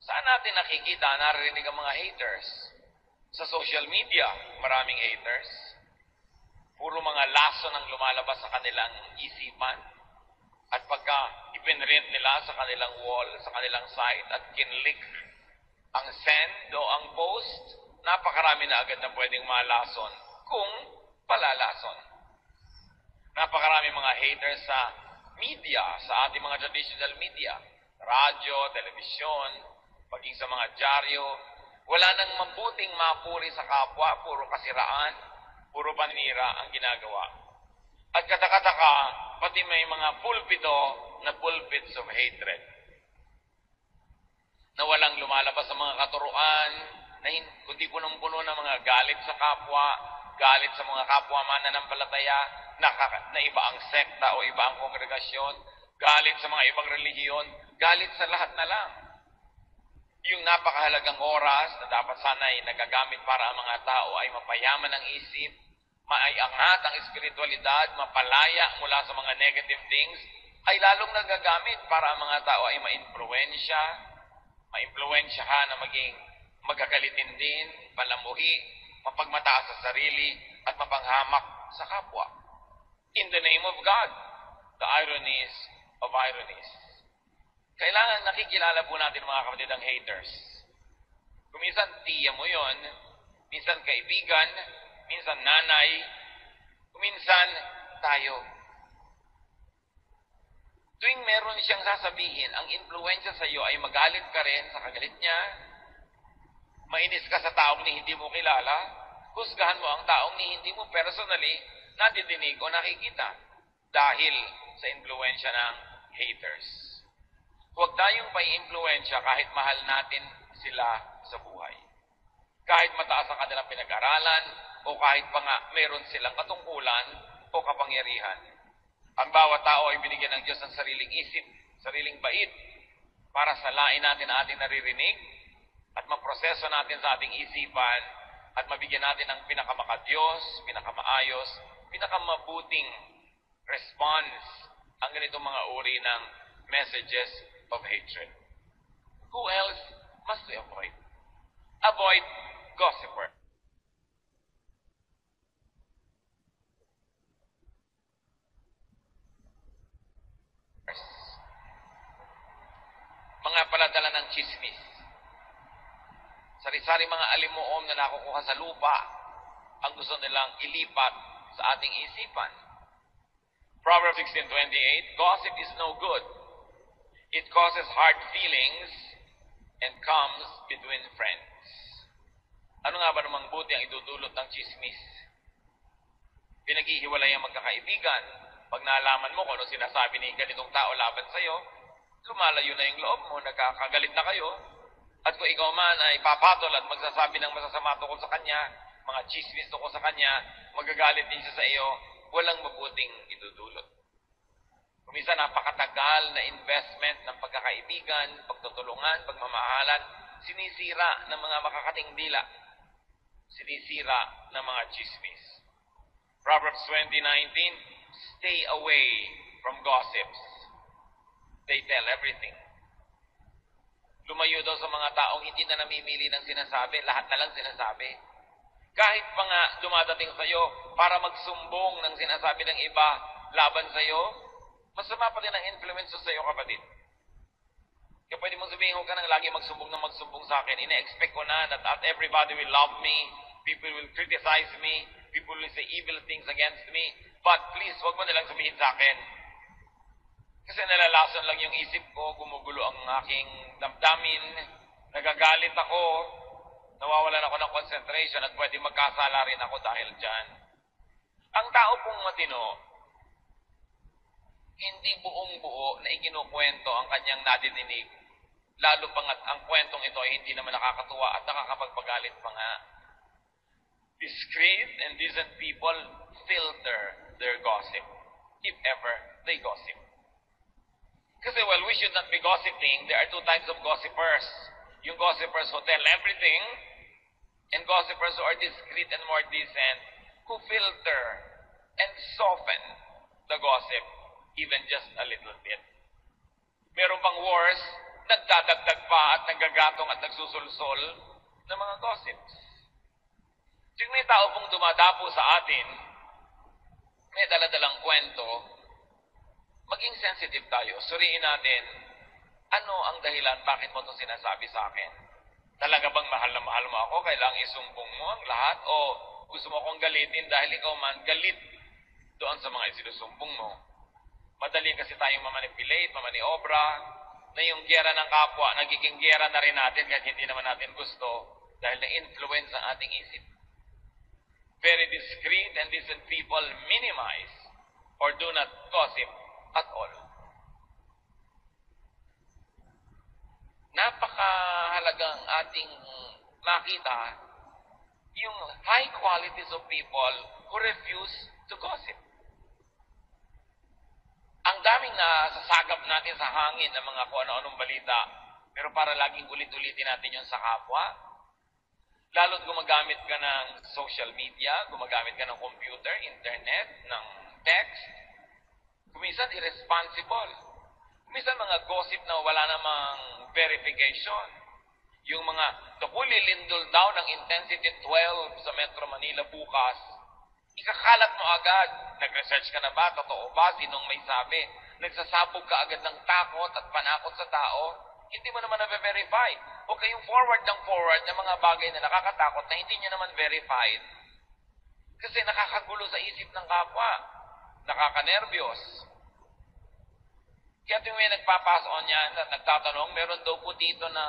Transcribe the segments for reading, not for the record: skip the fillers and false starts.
Saan natin nakikita, naririnig ang mga haters? Sa social media, maraming haters. Puro mga lason ang lumalabas sa kanilang isipan. At pagka ipinrint nila sa kanilang wall, sa kanilang site, at kinlik ang send o ang post, napakarami na agad na pwedeng malason kung palalason. Napakarami mga haters sa media, sa ating mga traditional media, radyo, telebisyon, paging sa mga dyaryo. Wala nang mabuting mapuri sa kapwa, puro kasiraan, puro panira ang ginagawa. At katakataka, pati may mga pulpito na pulpits of hatred. Na walang lumalabas sa mga katuruan, na kundi punong-puno ng mga galit sa kapwa, galit sa mga kapwa mananampalataya, na iba ang sekta o iba ang kongregasyon, galit sa mga ibang relihiyon, galit sa lahat na lang. Yung napakahalagang oras na dapat sana ay nagagamit para ang mga tao ay mapayaman ang isip, maiangat ang espiritualidad, mapalaya mula sa mga negative things, ay lalong nagagamit para ang mga tao ay maimpluwensyahan na maging magkakalitin din, palamuhi, mapagmataas sa sarili, at mapanghamak sa kapwa. In the name of God, the ironies of ironies. Kailangan nakikilala po natin mga kapatid ang haters. Kung minsan tiya mo yon, minsan kaibigan, minsan nanay, kung minsan tayo. Tuwing meron siyang sasabihin, ang influensya sa iyo ay magalit ka rin sa kagalit niya, mainis ka sa taong ni hindi mo kilala, husgahan mo ang taong ni hindi mo personally nadidinig o nakikita dahil sa influensya ng haters. Huwag tayong pai-influensya kahit mahal natin sila sa buhay. Kahit mataas ang kanilang pinag-aralan o kahit pa nga meron silang katungkulan o kapangyarihan. Ang bawat tao ay binigyan ng Diyos ng sariling isip, sariling bait para salain natin ang ating naririnig at maproseso natin sa ating isipan at mabigyan natin ng pinakamakadiyos, pinakamaayos, pinakamabuting response ang ganitong mga uri ng messages of hatred. Who else must we avoid? Avoid gossiper. Mga paladala ng chismis. Sari-sari mga alimuom na nakukuha sa lupa ang gusto nilang ilipat sa ating isipan. Proverbs 16:28, gossip is no good. It causes hard feelings and comes between friends. Ano nga ba namang buti ang idudulot ng chismis? Pinaghihiwalay ang magkakaibigan. Pag naalaman mo kung ano sinasabi ni ganitong tao laban sa'yo, lumalayo na yung loob mo, nagkakagalit na kayo. At kung ikaw man ay papatol at magsasabi ng masasama tungkol sa kanya, mga chismis tungkol sa kanya, magagalit din siya sa iyo, walang mabuting idudulot. Kuminsan napakatagal na investment ng pagkakaibigan, pagtutulungan, pagmamahalan, sinisira ng mga makakating dila. Sinisira ng mga chismis. Proverbs 20:19, stay away from gossips. They tell everything. Lumayo daw sa mga taong hindi na namimili ng sinasabi, lahat na lang sinasabi. Kahit pa nga dumadating sa iyo para magsumbong ng sinasabi ng iba laban sa iyo, masama pa din ang influence sa iyo, kapatid. Kaya pwede mong sabihin, huwag ka nang lagi magsumbong sa akin. Ina-expect ko na that everybody will love me, people will criticize me, people will say evil things against me, but please, huwag mo nalang sabihin sa akin. Kasi nalalason lang yung isip ko, gumugulo ang aking damdamin, nagagalit ako, nawawalan ako ng concentration at pwede magkasala rin ako dahil dyan. Ang tao pong matino, hindi buong buo na ikinukwento ang kanyang nadidinig, lalo pangat ang kwentong ito ay hindi naman nakakatuwa at nakakapagpagalit pa nga. Discreet and decent people filter their gossip, if ever they gossip. Kasi we should not be gossiping. There are two types of gossipers. Yung gossipers who tell everything, and gossipers who are discreet and more decent, who filter and soften the gossip even just a little bit. Meron pang worse, nagdadagdag pa at nagagatong at nagsusulsol ng mga gossips. Kung may tao pong dumadapo sa atin, may daladalang kwento, maging sensitive tayo. Suriin natin, ano ang dahilan bakit mo ito sinasabi sa akin? Talaga bang mahal na mahal mo ako? Kailangang isumbong mo ang lahat? O gusto mo akong galitin dahil ikaw man galit doon sa mga isinusumbong mo? Madali kasi tayong mamanipulate, mamaniobra, na yung gera ng kapwa, nagiging gera na rin natin kahit hindi naman natin gusto dahil na-influence ang ating isip. Very discreet and decent people minimize or do not gossip at all. Napakahalagang ating makita yung high qualities of people who refuse to gossip. Ang daming nasasagap natin sa hangin ng mga kung ano-anong balita, pero para laging ulit-ulitin natin yun sa kapwa. Lalo't gumagamit ka ng social media, gumagamit ka ng computer, internet, ng text. Kuminsan irresponsible. Kuminsan mga gossip na wala namang verification. Yung mga tukuli lindol daw ng intensity 12 sa Metro Manila bukas, ikakalat mo agad. Nag-research ka na ba? Totoo ba? Sinong may sabi? Nagsasabog ka agad ng takot at panakot sa tao. Hindi mo naman na-verify. Huwag kayong forward ng mga bagay na nakakatakot na hindi nyo naman verified. Kasi nakakagulo sa isip ng kapwa. Nakakanervyos. Kaya tuwing may nagpapason niya, nagtatanong, meron daw po dito na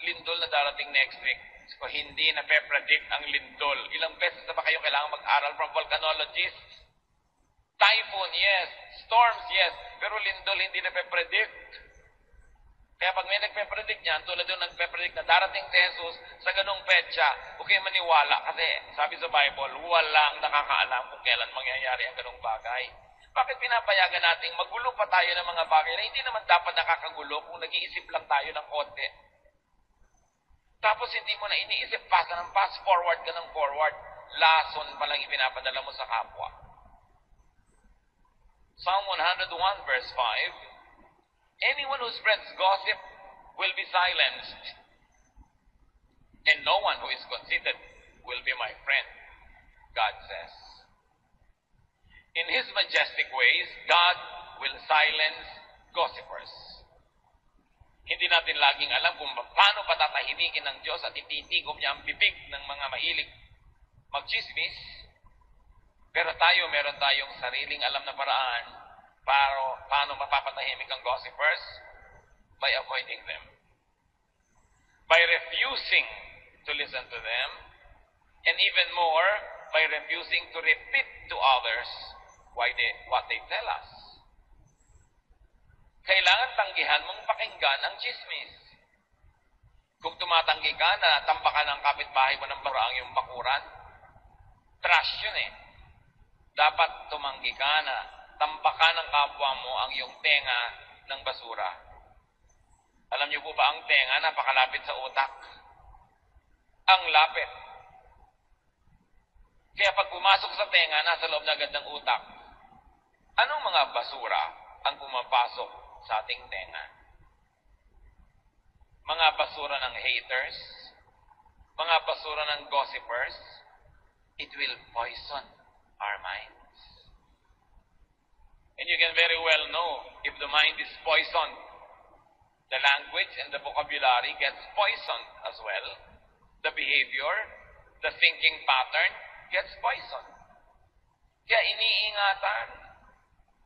lindol na darating next week. So, hindi na pe-predict ang lindol. Ilang beses na ba kayo kailangan mag-aral from volcanologists? Typhoon, yes. Storms, yes. Pero lindol, hindi na pe-predict. Kaya pag may nagpe-predict niyan, tulad yung nagpe-predict na darating si Jesus sa ganung petsa, huwag kayo maniwala. Kasi sabi sa Bible, walang nakakaalam kung kailan mangyayari ang ganung bagay. Bakit pinapayagan nating magulo pa tayo ng mga bagay na hindi naman dapat nakakagulo kung nag-iisip lang tayo ng konti? Tapos hindi mo na iniisip, pasa ng pass, forward ka ng forward. Lason pa lang ipinapadala mo sa kapwa. Psalm 101 verse 5, anyone who spreads gossip will be silenced, and no one who is conceited will be my friend, God says. In His majestic ways, God will silence gossipers. Hindi natin laging alam kung paano patatahimikin ng Diyos at ititigom niya ang bibig ng mga mahilig magchismis. Pero tayo, meron tayong sariling alam na paraan para paano mapapatahimik ang gossipers? By avoiding them. By refusing to listen to them. And even more, by refusing to repeat to others what they tell us. Kailangan tanggihan mong pakinggan ang chismis. Kung tumatanggi ka na tampakan ng kapitbahay mo ng baraang yung bakuran, trash yun eh. Dapat tumanggi ka na tampakan ng kapwa mo ang iyong tenga ng basura. Alam niyo po ba ang tenga napakalapit sa utak? Ang lapit. Kaya pag pumasok sa tenga, nasa loob na agad ng utak. Anong mga basura ang pumapasok sa ating tenga? Mga basura ng haters, mga basura ng gossipers, it will poison our minds. And you can very well know if the mind is poisoned. The language and the vocabulary gets poisoned as well. The behavior, the thinking pattern gets poisoned. Kaya iniingatan.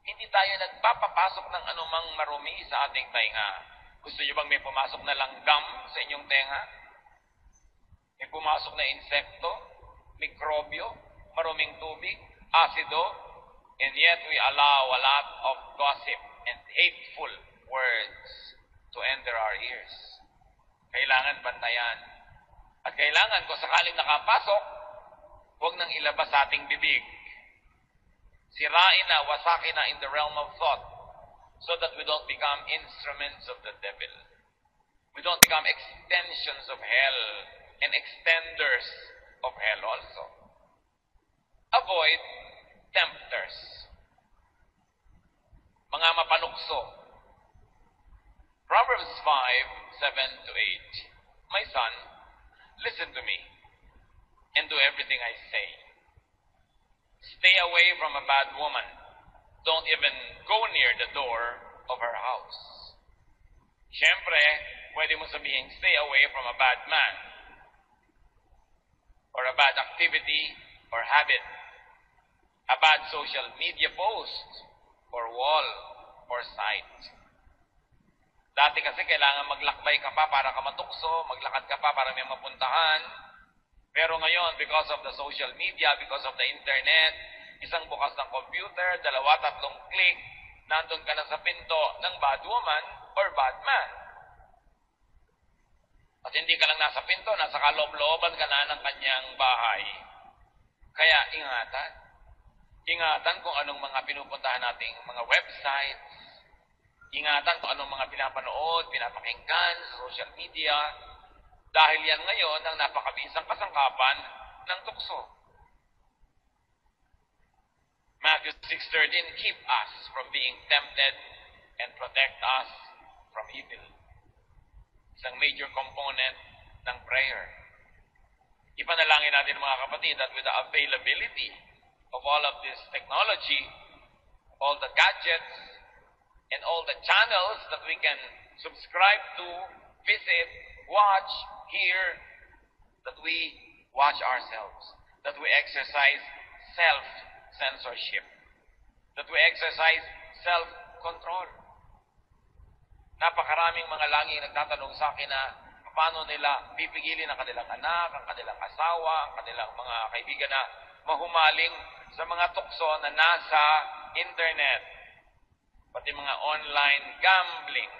Hindi tayo nagpapapasok ng anumang marumi sa ating tainga. Gusto niyo bang may pumasok na langgam sa inyong tenga? May pumasok na insekto, mikrobyo, maruming tubig, asido, and yet we allow a lot of gossip and hateful words to enter our ears. Kailangan bantayan. At kailangan kung sakaling nakapasok, huwag nang ilabas sa ating bibig. Sirain na, wasakin na in the realm of thought so that we don't become instruments of the devil. We don't become extensions of hell and extenders of hell also. Avoid tempters. Mga mapanukso. Proverbs 5:7 to 8. My son, listen to me and do everything I say. Stay away from a bad woman. Don't even go near the door of her house. Siyempre, pwede mo sabihin, stay away from a bad man or a bad activity or habit, a bad social media post or wall or site. Dati kasi kailangan maglakbay ka pa para ka matukso, maglakad ka pa para may mapuntahan. Pero ngayon, because of the social media, because of the internet, isang bukas ng computer, 2-3 click, nandun ka na sa pinto ng bad woman or bad man. At hindi ka lang nasa pinto, nasa kaloob-looban ka na ng kanyang bahay. Kaya ingatan. Ingatan kung anong mga pinupuntahan nating mga websites. Ingatan kung anong mga pinapanood, pinapakinggan sa social media. Dahil yan ngayon ang napakabisang kasangkapan ng tukso. Matthew 6:13, keep us from being tempted and protect us from evil. Isang major component ng prayer. Ipanalangin natin mga kapatid that with the availability of all of this technology, all the gadgets, and all the channels that we can subscribe to, visit, watch, hear, that we watch ourselves, that we exercise self-censorship, that we exercise self-control. Napakaraming mga laging nagtatanong sa akin na paano nila pipigilin ang kanilang anak, ang kanilang asawa, ang kanilang mga kaibigan na mahumaling sa mga tukso na nasa internet, pati mga online gambling.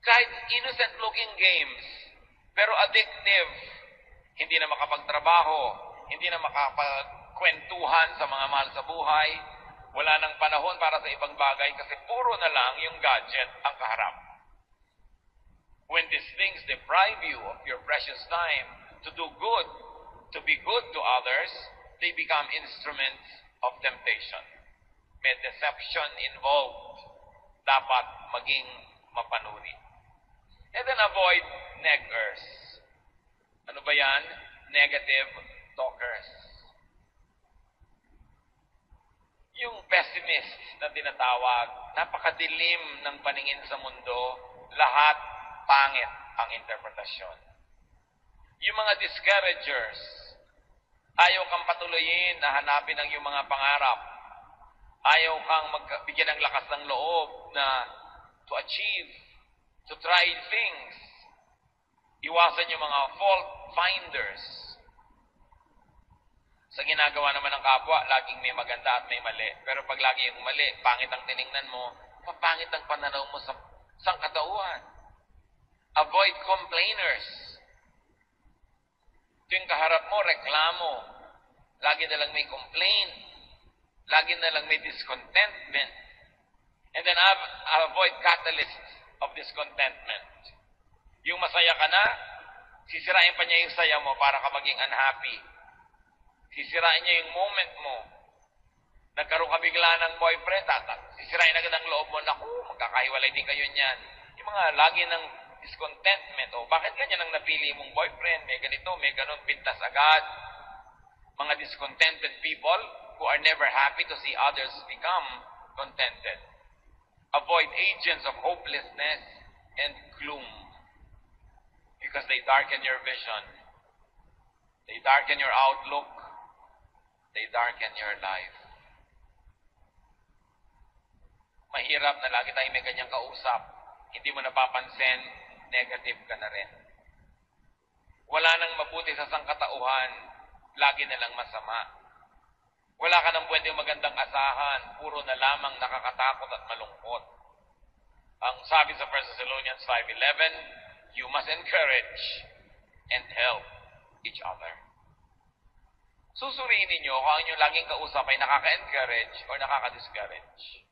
Kahit innocent-looking games, pero addictive, hindi na makapagtrabaho, hindi na makapagkwentuhan sa mga mahal sa buhay, wala nang panahon para sa ibang bagay kasi puro na lang yung gadget ang kaharap. When these things deprive you of your precious time to do good, to be good to others, they become instruments of temptation. May deception involved. Dapat maging mapanuri. And then avoid neggers. Ano ba yan? Negative talkers. Yung pessimist na tinatawag, napakadilim ng paningin sa mundo, lahat pangit ang interpretasyon. Yung mga discouragers, ayaw kang patuloyin na hanapin ang iyong mga pangarap. Ayaw kang magbigyan ng lakas ng loob na to achieve, to try things. Iwasan yung mga fault finders. Sa ginagawa naman ng kapwa, laging may maganda at may mali. Pero pag lagi yung mali, pangit ang tiningnan mo, papangit ang pananaw mo sa sangkatauhan. Avoid complainers. Ito yung kaharap mo, reklamo. Lagi na lang may complaint. Lagi na lang may discontentment. And then avoid catalysts of discontentment. Yung masaya ka na, sisirain pa niya yung saya mo para ka maging unhappy. Sisirain niya yung moment mo. Nagkaroon ka bigla ng boyfriend, sisirain agad ang loob mo, naku, magkakahiwalay din kayo niyan. Yung mga lagi ng discontentment, bakit ganyan ang napili mong boyfriend, may ganito, may ganun, pintas agad. Mga discontented people who are never happy to see others become contented. Avoid agents of hopelessness and gloom because they darken your vision. They darken your outlook. They darken your life. Mahirap na lagi tayong may ganyang kausap. Hindi mo napapansin, negative ka na rin. Wala nang mabuti sa sangkatauhan, lagi na lang masama. Wala ka nang pwedeng magandang asahan, puro na lamang nakakatakot at malungkot. Ang sabi sa 1 Thessalonians 5:11, you must encourage and help each other. Susuriin ninyo kung ang inyong laging kausap ay nakaka-encourage or nakaka-discourage.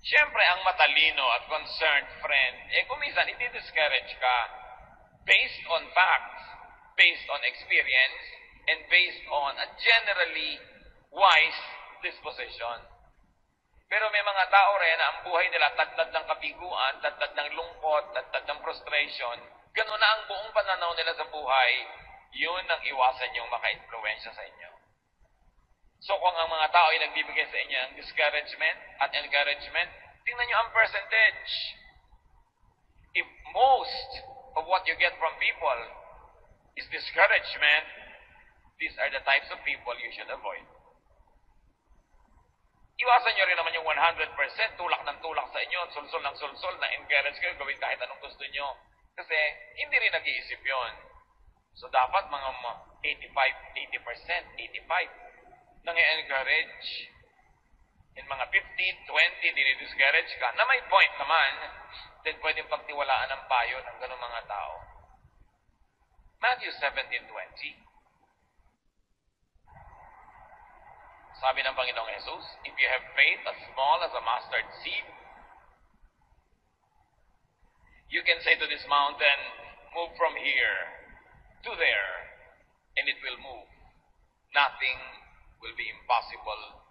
Siyempre, ang matalino at concerned friend, kung minsan, hindi discourage ka based on facts, based on experience, and based on a generally wise disposition. Pero may mga tao rin na ang buhay nila tadtad ng kabiguan, tadtad ng lungkot, tadtad ng frustration. Ganun na ang buong pananaw nila sa buhay. Yun ang iwasan yung maka-influensya sa inyo. So kung ang mga tao ay nagbibigay sa inyo ng discouragement at encouragement, tingnan nyo ang percentage. If most of what you get from people is discouragement, these are the types of people you should avoid. Iwasan nyo rin naman yung 100% tulak ng tulak sa inyo, sulsol ng sulsol na encourage kayo gawin kahit anong gusto nyo. Kasi hindi rin nag-iisip yon. So dapat mga 85%, 85% nang-encourage. In mga 15, 20, dinidiscourage ka, na may point naman, then pwedeng pagtiwalaan ng payo ng ganung mga tao. Matthew 17:20. Sabi ng Panginoong Jesus, if you have faith as small as a mustard seed, you can say to this mountain, move from here to there, and it will move. Nothing will be impossible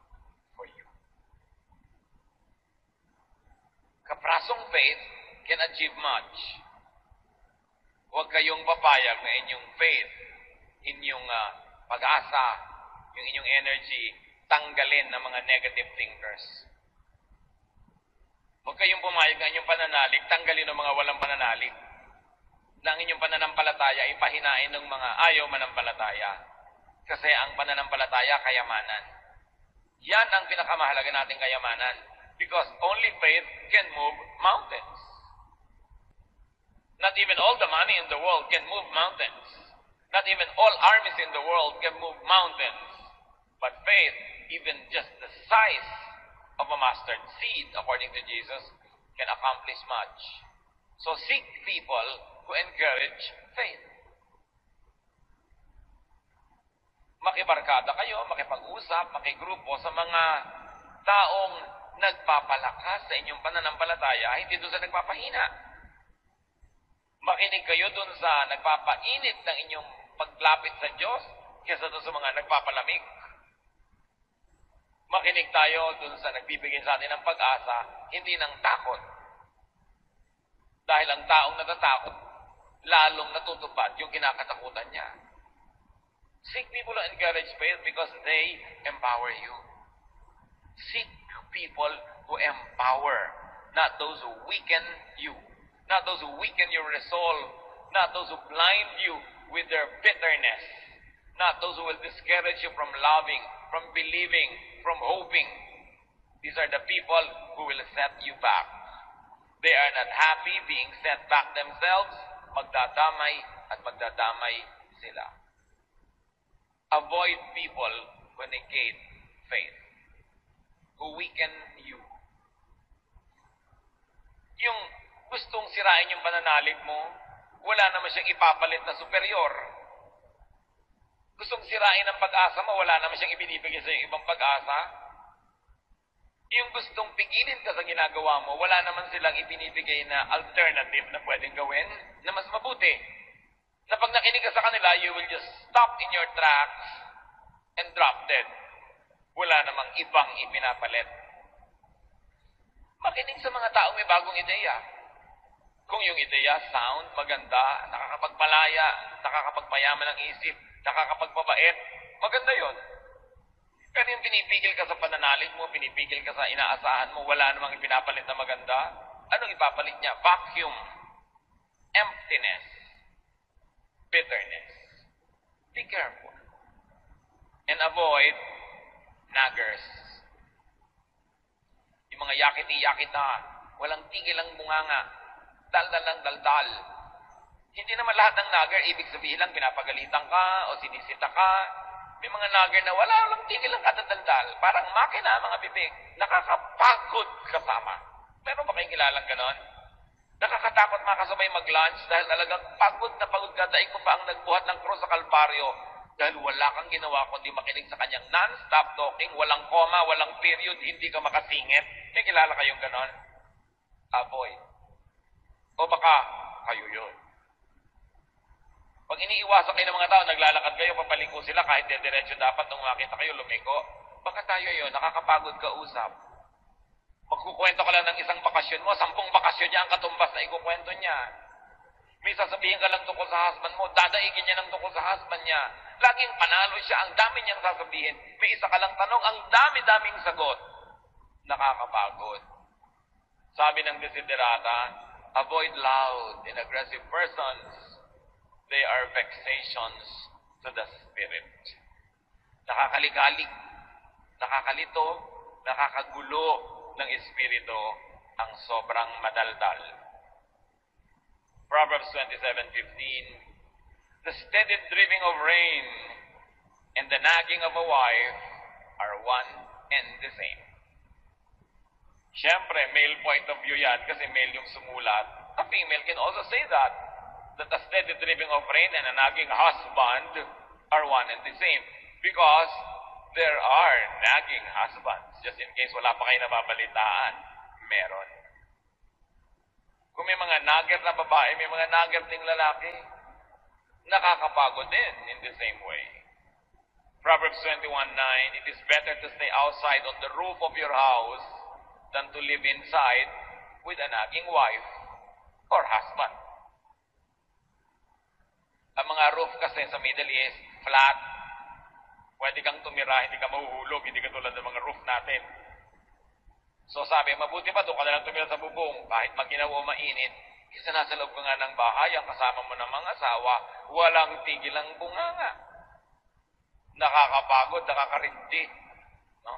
for you. Kaprasong faith can achieve much. Huwag kayong papayag na inyong faith, inyong pag-asa, yung inyong energy, tanggalin ng mga negative thinkers. Huwag kayong pumayag na inyong pananalig, tanggalin ng mga walang pananalig. Na ang inyong pananampalataya ay pahinain ng mga ayaw manampalataya. Kasi ang pananampalataya, kayamanan. Yan ang pinakamahalaga nating kayamanan. Because only faith can move mountains. Not even all the money in the world can move mountains. Not even all armies in the world can move mountains. But faith, even just the size of a mustard seed, according to Jesus, can accomplish much. So seek people who encourage faith. Makibarkada kayo, makipag-usap, makigrupo sa mga taong nagpapalakas sa inyong pananampalataya, hindi doon sa nagpapahina. Makinig kayo doon sa nagpapainit ng inyong paglapit sa Diyos kaysa doon sa mga nagpapalamig. Makinig tayo doon sa nagbibigay sa atin ng pag-asa, hindi ng takot. Dahil ang taong natatakot, lalong natutupad yung kinakatakutan niya. Seek people who encourage faith because they empower you. Seek people who empower, not those who weaken you, not those who weaken your resolve, not those who blind you with their bitterness, not those who will discourage you from loving, from believing, from hoping. These are the people who will set you back. They are not happy being set back themselves, magdadamay at magdadamay sila. Avoid people who negate faith, who weaken you. Yung gustong sirain yung pananalig mo, wala naman siyang ipapalit na superior. Gustong sirain ang pag-asa mo, wala naman siyang ibinibigay sa ibang pag-asa. Yung gustong pigilin ka sa ginagawa mo, wala naman silang ibinibigay na alternative na pwedeng gawin na mas mabuti. Na pag nakinig ka sa kanila, you will just stop in your tracks and drop dead. Wala namang ibang ipinapalit. Makinig sa mga taong may bagong ideya. Kung yung ideya sound, maganda, nakakapagpalaya, nakakapagpayaman ng isip, nakakapagpabait, maganda yon. Pero yung pinipigil ka sa pananalig mo, pinipigil ka sa inaasahan mo, wala namang ipinapalit na maganda, anong ipapalit niya? Vacuum. Emptiness. Bitterness. Be careful. And avoid naggers. Yung mga yakiti-yakit na walang tigil ang bunganga, daldal ng daldal. Hindi naman lahat ng nagger, ibig sabihin lang pinapagalitan ka o sinisita ka. May mga nagger na walang tigil ang katadaldal. Parang makina, mga bibig. Nakakapagod kasama. Meron ba kayong kilalang ganon? Nakakatakot makasabay mag-lunch dahil talagang pagod na pagod ka. Daig mo pa ang nagbuhat ng cross sa Kalbaryo dahil wala kang ginawa kundi makinig sa kanyang non-stop talking, walang comma, walang period, hindi ka makasingit. May kilala kayong ganon? Avoid. O baka kayo yun. Pag iniiwasan kayo ng mga tao, naglalakad kayo, papaliko sila kahit diretso dapat nung makita kayo lumiko. Baka tayo yun, nakakapagod ka usap. Magkukwento ka lang ng isang bakasyon mo, 10 bakasyon niya ang katumbas na ikukwento niya. May sasabihin ka lang tungkol sa husband mo, dadaigin niya ng tungkol sa husband niya. Laging panalo siya, ang dami niyang sasabihin. May isa ka lang tanong, ang dami-daming sagot. Nakakapagod. Sabi ng desiderata, avoid loud and aggressive persons. They are vexations to the spirit. Nakakalikalik, nakakalito, nakakagulo ng espiritu ang sobrang madaldal. Proverbs 27:15, the steady dripping of rain and the nagging of a wife are one and the same. Siyempre, male point of view yan kasi male yung sumulat. A female can also say that the steady dripping of rain and a nagging husband are one and the same. Because there are nagging husbands. Just in case wala pa kayo nababalitaan, meron. Kung may mga nagger na babae, may mga nagger ding lalaki, nakakapagod din in the same way. Proverbs 21:9, it is better to stay outside on the roof of your house than to live inside with a nagging wife or husband. Ang mga roof kasi sa Middle East, flat. Pwede kang tumira, hindi ka mahuhulog, hindi ka tulad ng mga roof natin. So sabi, mabuti pa doon ka na lang tumira sa bubong, kahit maginaw o mainit, kasi nasa loob ka nga ng bahay, ang kasama mo ng mga asawa, walang tigil ang bunganga. Nakakapagod, nakakarindi. No?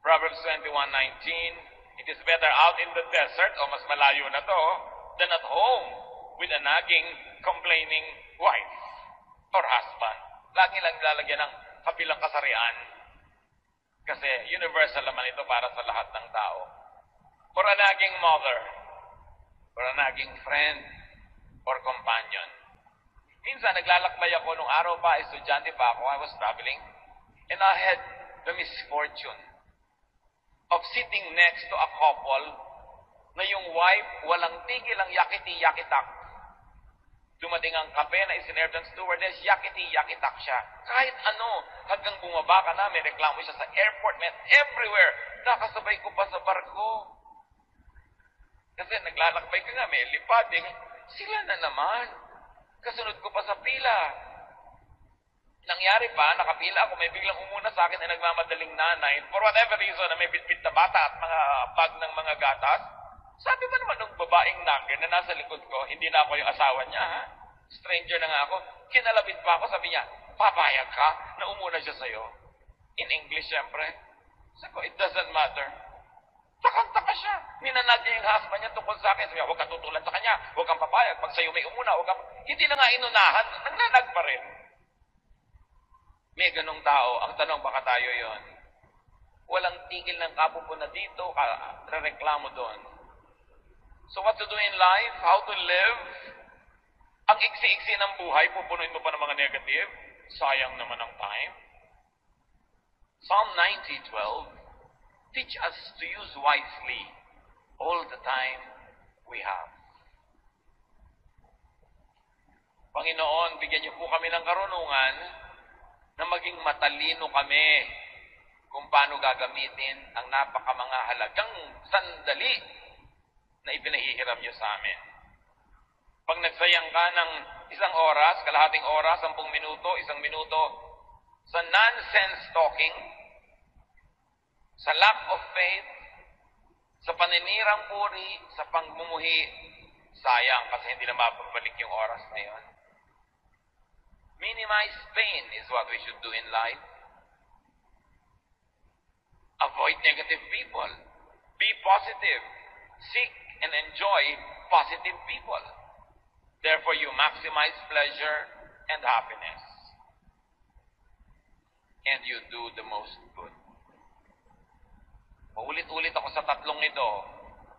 Proverbs 21:19, it is better out in the desert, o mas malayo na to, than at home with a nagging, complaining wife or husband. Lagi lang nilalagyan ng kabilang kasarian. Kasi universal naman ito para sa lahat ng tao. For a nagging mother, for a nagging friend, or companion. Minsan, naglalakbay ako nung araw pa, estudyante pa ako, I was traveling, and I had the misfortune of sitting next to a couple na yung wife walang tigil ang yakiti-yakitak. Dumating ang kape na isinerve ng stewardess, yakiti-yakitak siya. Kahit ano, hanggang bumaba ka na, may reklamo siya sa airport, may everywhere. Nakasabay ko pa sa barko. Kasi naglalakbay ka nga, may lipading. Sila na naman. Kasunod ko pa sa pila. Nangyari pa, nakapila ako, may biglang umuna sa akin na nagmamadaling nanay. For whatever reason, na may bitbit na bata at mga bag ng mga gatas. Sabi ba naman ng babaeng nagger na nasa likod ko, hindi na ako yung asawa niya, ha? Stranger na nga ako. Kinalapit pa ako, sabi niya, papayag ka na umuna siya sa'yo. In English, syempre. Sabi ko, it doesn't matter. Takang-taka siya. Ninanag niya yung husband niya tungkol sa akin. Sabi niya, huwag kang tutulan sa kanya. Huwag kang papayag. Pag sa'yo may umuna, huwag kang... Hindi na nga inunahan. Nangnanag pa rin. May ganong tao. Ang tanong, baka tayo yon. Walang tigil ng kapupo na dito, reklamo doon. So what to do in life? How to live? Ang iksi-iksi ng buhay, pupunuin mo pa ng mga negative? Sayang naman ang time. Psalm 90:12, teach us to use wisely all the time we have. Panginoon, bigyan niyo po kami ng karunungan na maging matalino kami kung paano gagamitin ang napakamangahalagang sandali na ipinahihiram niyo sa amin. Pag nagsayang ka ng 1 oras, kalahating oras, 10 minuto, 1 minuto, sa nonsense talking, sa lack of faith, sa paninirang puri, sa pangmumuhi, sayang kasi hindi na mapabalik yung oras na yun. Minimize pain is what we should do in life. Avoid negative people. Be positive. Seek and enjoy positive people. Therefore, you maximize pleasure and happiness. And you do the most good. Paulit-ulit ako sa tatlong ito.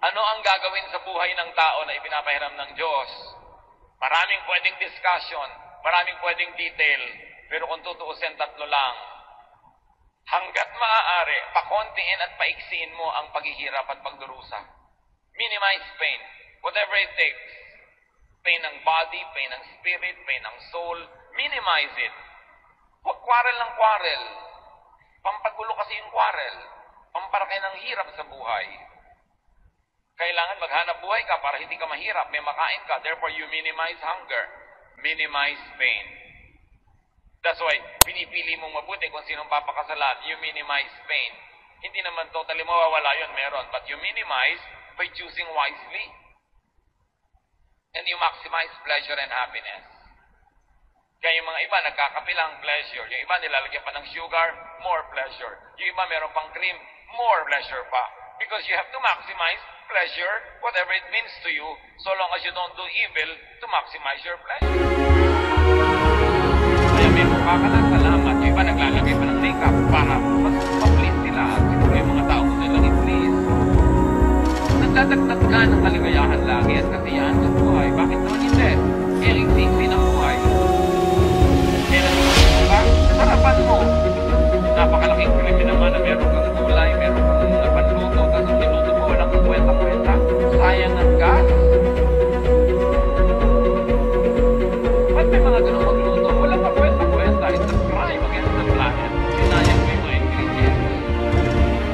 Ano ang gagawin sa buhay ng tao na ipinapahiram ng Diyos? Maraming pwedeng discussion, maraming pwedeng detail, pero kung tutuusin, tatlo lang. Hanggat maaari, pakontiin at paiksiin mo ang paghihirap at pagdurusa. Minimize pain. Whatever it takes. Pain ng body, pain ng spirit, pain ng soul. Minimize it. Huwag quarrel ng quarrel. Pampagulo kasi yung quarrel. Pamparaki ng hirap sa buhay. Kailangan maghanap buhay ka para hindi ka mahirap, may makain ka. Therefore, you minimize hunger, minimize pain. That's why, pinipili mong mabuti kung sinong papakasalan. You minimize pain. Hindi naman totally mawawala yun, meron. But you minimize by choosing wisely. And you maximize pleasure and happiness. Kaya yung mga iba, nagkakapilang pleasure. Yung iba, nilalagyan pa ng sugar, more pleasure. Yung iba, meron pang cream, more pleasure pa. Because you have to maximize pleasure, whatever it means to you, so long as you don't do evil to maximize your pleasure. Kaya may mukha ka lang, salamat. Yung iba, naglalagay pa ng makeup para mas ma-please sila. Siguro yung mga tao gusto nilang i-please. Nagdadagdag ka ng kaligayahan lagi at kasiyahan sa buhay. Bakit naman hindi? Kaya iksi ng buhay. Kaya nagsusunod ka, sarapan mo. Napakalaking krimen naman na meron kang gulay, meron kang panluto, tapos ang niluto mo walang kwenta-kwenta. Sayang ang gas. Ba't may mga ganun magluto? Walang kwenta-kwenta. It's a crime against the planet. Sinayang mo yung mga ingredients.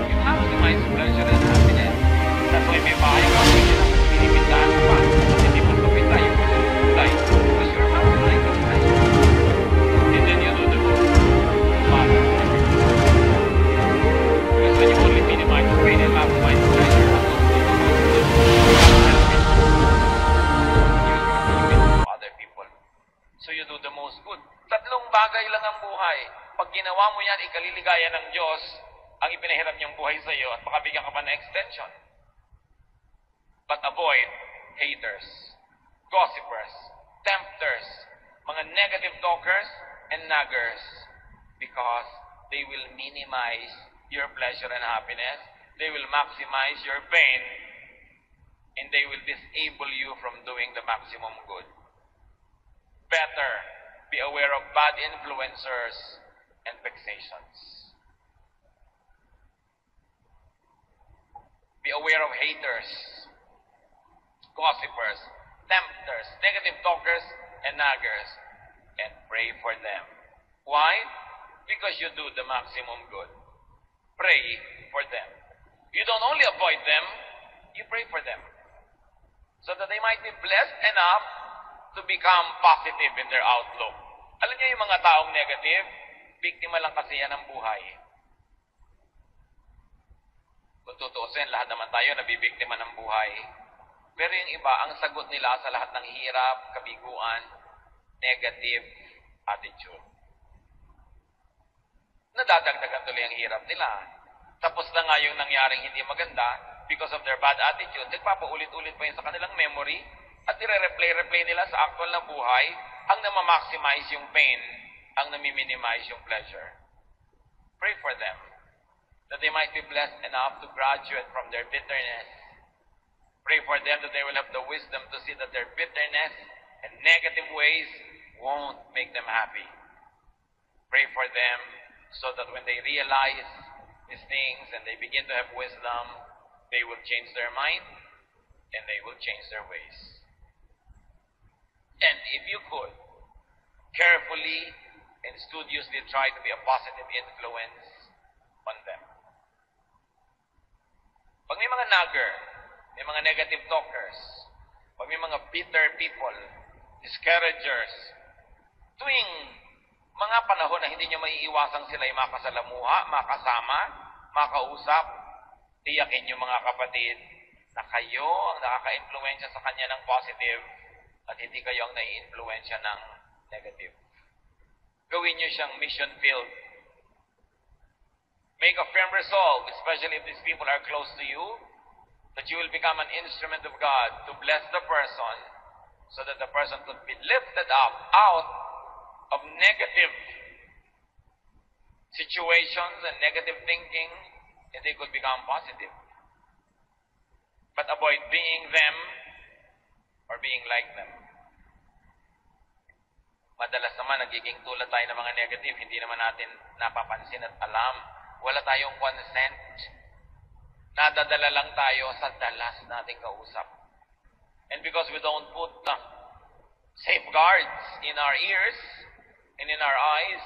You maximize pleasure and happiness. That's why may bahay ka, hindi naman pinipindahan mo pa. Hindi mo papinda yung gulay. Because you're maximizing pleasure. And then you do the good. Because when you only minimize pain and maximize pleasure, other people. So you do the most good. Tatlong bagay lang ang buhay. Pag ginawa mo yan, ikaliligaya ng Diyos ang ipinahiram niyang buhay sa iyo at makabigyan ka pa ng extension. But avoid haters, gossipers, tempters, mga negative talkers, and naggers, because they will minimize your pleasure and happiness, they will maximize your pain, and they will disable you from doing the maximum good. Better be aware of bad influencers and vexations. Be aware of haters, gossipers, tempters, negative talkers, and naggers, and pray for them. Why? Because you do the maximum good. Pray for them. You don't only avoid them, you pray for them. So that they might be blessed enough to become positive in their outlook. Alam niyo yung mga taong negative, biktima lang kasi yan ng buhay. Kung tutuusin, lahat naman tayo nabibiktima ng buhay. Pero yung iba, ang sagot nila sa lahat ng hirap, kabiguan, negative attitude. Nadadagdagan tuloy ang hirap nila. Tapos na nga yung nangyaring hindi maganda, because of their bad attitude, nagpapaulit-ulit pa yun sa kanilang memory, at nire-replay nila sa actual na buhay, ang namamaximize yung pain, ang nami-minimize yung pleasure. Pray for them, that they might be blessed enough to graduate from their bitterness. Pray for them that they will have the wisdom to see that their bitterness and negative ways won't make them happy. Pray for them so that when they realize these things and they begin to have wisdom, they will change their mind and they will change their ways. And if you could, carefully and studiously try to be a positive influence on them. Pag may mga nagger, may mga negative talkers, pag may mga bitter people, discouragers, tuwing mga panahon na hindi nyo maiiwasang sila ay makasalamuha, makasama, makausap, tiyakin nyo mga kapatid na kayo ang nakaka-influensya sa kanya ng positive at hindi kayo ang nai-influensya ng negative. Gawin nyo siyang mission field. Make a firm resolve, especially if these people are close to you, that you will become an instrument of God to bless the person so that the person could be lifted up out of negative situations and negative thinking, and they could become positive. But avoid being them or being like them. Madalas naman nagiging tulad tayo ng mga negative, hindi naman natin napapansin at alam. Wala tayong consent. Nadadala lang tayo sa dalas nating kausap. And because we don't put safeguards in our ears and in our eyes,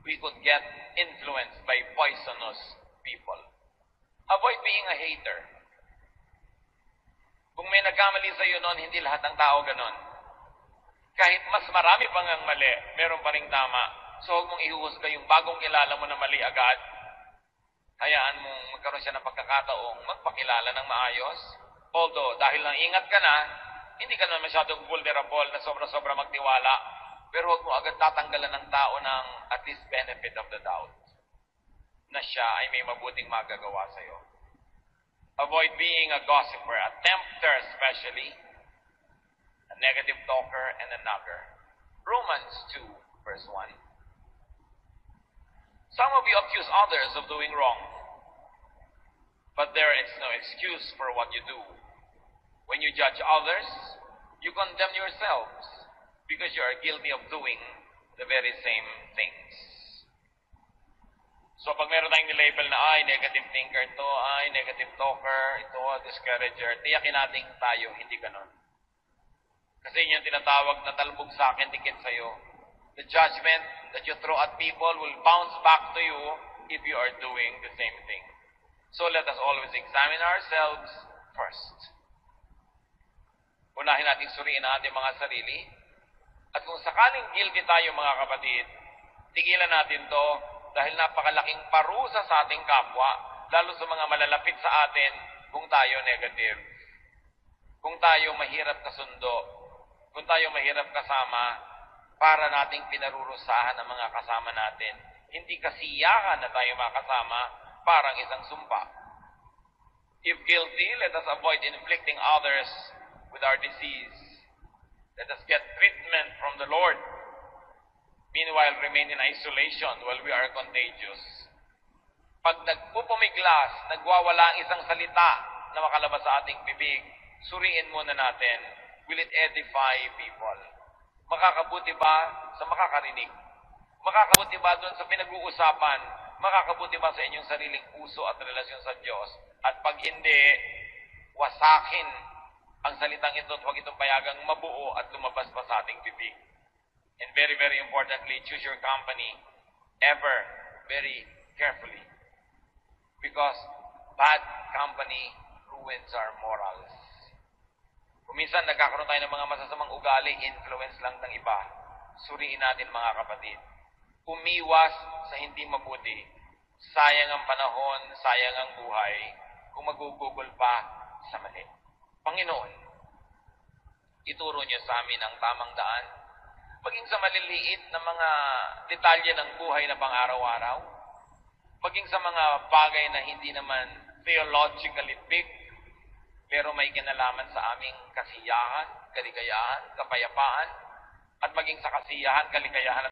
we could get influenced by poisonous people. Avoid being a hater. Kung may nagkamali sa iyo noon, hindi lahat ng tao ganon. Kahit mas marami pang ang mali, meron pa ring tama. So huwag mong ihuhusga yung bagong kilala mo na mali agad. Hayaan mong magkaroon siya ng pagkakataong magpakilala ng maayos. Although, dahil lang ingat ka na, hindi ka na masyadong vulnerable na sobra-sobra magtiwala. Pero huwag mo agad tatanggalan ng tao ng at least benefit of the doubt na siya ay may mabuting magagawa sa iyo. Avoid being a gossiper, a tempter especially, a negative talker, and a nagger. Romans 2, verse 1. Some of you accuse others of doing wrong, but there is no excuse for what you do. When you judge others, you condemn yourselves because you are guilty of doing the very same things. So pag meron tayong nilabel na, ay, negative thinker to, ay, negative talker, ito, discourager, tiyakin natin tayo, hindi ganon. Kasi yun yung tinatawag na talbog sa akin, dikit sa'yo. The judgment that you throw at people will bounce back to you if you are doing the same thing. So let us always examine ourselves first. Unahin natin suriin ang ating mga sarili. At kung sakaling guilty tayo mga kapatid, tigilan natin to dahil napakalaking parusa sa ating kapwa, lalo sa mga malalapit sa atin kung tayo negative. Kung tayo mahirap kasundo, kung tayo mahirap kasama, para nating pinarurusahan ang mga kasama natin. Hindi kasiyahan na tayo makasama, parang isang sumpa. If guilty, let us avoid inflicting others with our disease. Let us get treatment from the Lord. Meanwhile, remain in isolation while we are contagious. Pag nagpupumiglas, nagwawala ang isang salita na makalabas sa ating bibig, suriin muna natin, will it edify people? Makakabuti ba sa makakarinig? Makakabuti ba doon sa pinag-uusapan? Makakabuti ba sa inyong sariling puso at relasyon sa Diyos? At pag hindi, wasakin ang salitang ito at huwag itong payagang mabuo at lumabas pa sa ating bibig. And very, very importantly, choose your company ever very carefully. Because bad company ruins our morals. Kung minsan nagkakaroon tayo ng mga masasamang ugali, influence lang ng iba. Suriin natin mga kapatid. Umiwas sa hindi mabuti. Sayang ang panahon, sayang ang buhay, kung magugugol pa sa mali. Panginoon, ituro niyo sa amin ang tamang daan, maging sa maliliit na mga detalye ng buhay na pang-araw-araw, maging sa mga bagay na hindi naman theologically big, pero may kinalaman sa aming kasiyahan, kaligayahan, kapayapaan, at maging sa kasiyahan, kaligayahan